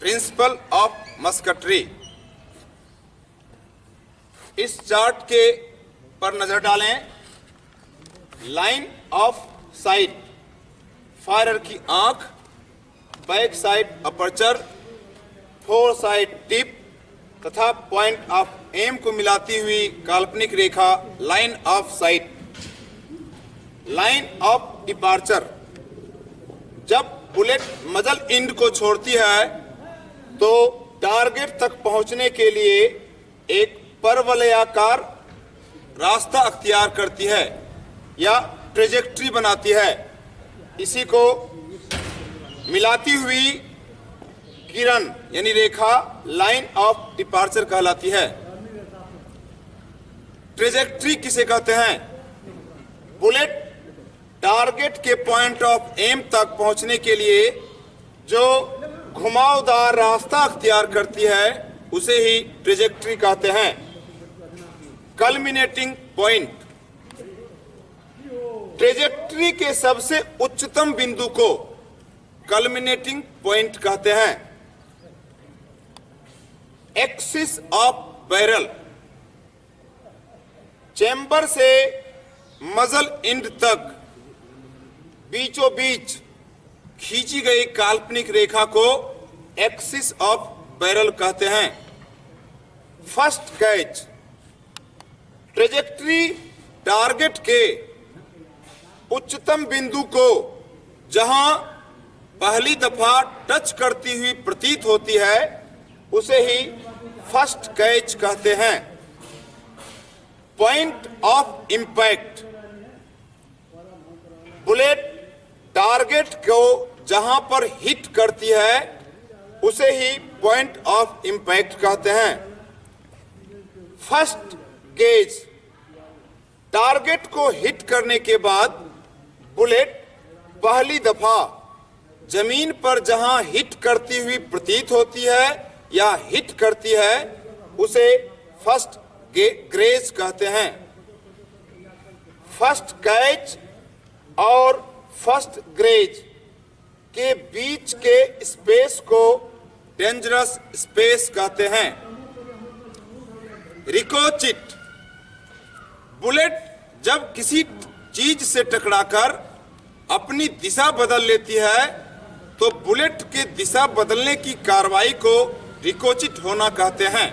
Principle of मस्कटरी। इस chart के पर नजर डालें। लाइन ऑफ साइट, फायरर की आंख, back sight aperture, fore sight tip तथा पॉइंट ऑफ एम को मिलाती हुई काल्पनिक रेखा line of sight. Line of departure, जब बुलेट मजल इंड को छोड़ती है तो टारगेट तक पहुंचने के लिए एक परवलयाकार रास्ता अख्तियार करती है या ट्रेजेक्ट्री बनाती है। इसी को मिलाती हुई किरण यानी रेखा लाइन ऑफ डिपार्चर कहलाती है। ट्रेजेक्ट्री किसे कहते हैं? बुलेट टारगेट के पॉइंट ऑफ एम तक पहुंचने के लिए जो घुमावदार रास्ता अख्तियार करती है उसे ही ट्रेजेक्ट्री कहते हैं। कल्मिनेटिंग पॉइंट, ट्रेजेक्ट्री के सबसे उच्चतम बिंदु को कल्मिनेटिंग पॉइंट कहते हैं। एक्सिस ऑफ बैरल, चैम्बर से मजल इंड तक बीचों बीच खींची गई काल्पनिक रेखा को एक्सिस ऑफ बैरल कहते हैं। फर्स्ट कैच, ट्रेजेक्ट्री टारगेट के उच्चतम बिंदु को जहां पहली दफा टच करती हुई प्रतीत होती है उसे ही फर्स्ट कैच कहते हैं। Point of impact, bullet target को जहां पर हिट करती है उसे ही पॉइंट ऑफ इंपैक्ट कहते हैं। फर्स्ट गेज, टारगेट को हिट करने के बाद बुलेट पहली दफा जमीन पर जहां हिट करती हुई प्रतीत होती है या हिट करती है उसे फर्स्ट ग्रेज कहते हैं। फर्स्ट कैच और फर्स्ट ग्रेज के बीच के स्पेस को डेंजरस स्पेस कहते हैं। रिकोचिट, बुलेट जब किसी चीज से टकराकर अपनी दिशा बदल लेती है तो बुलेट के दिशा बदलने की कार्रवाई को रिकोचिट होना कहते हैं।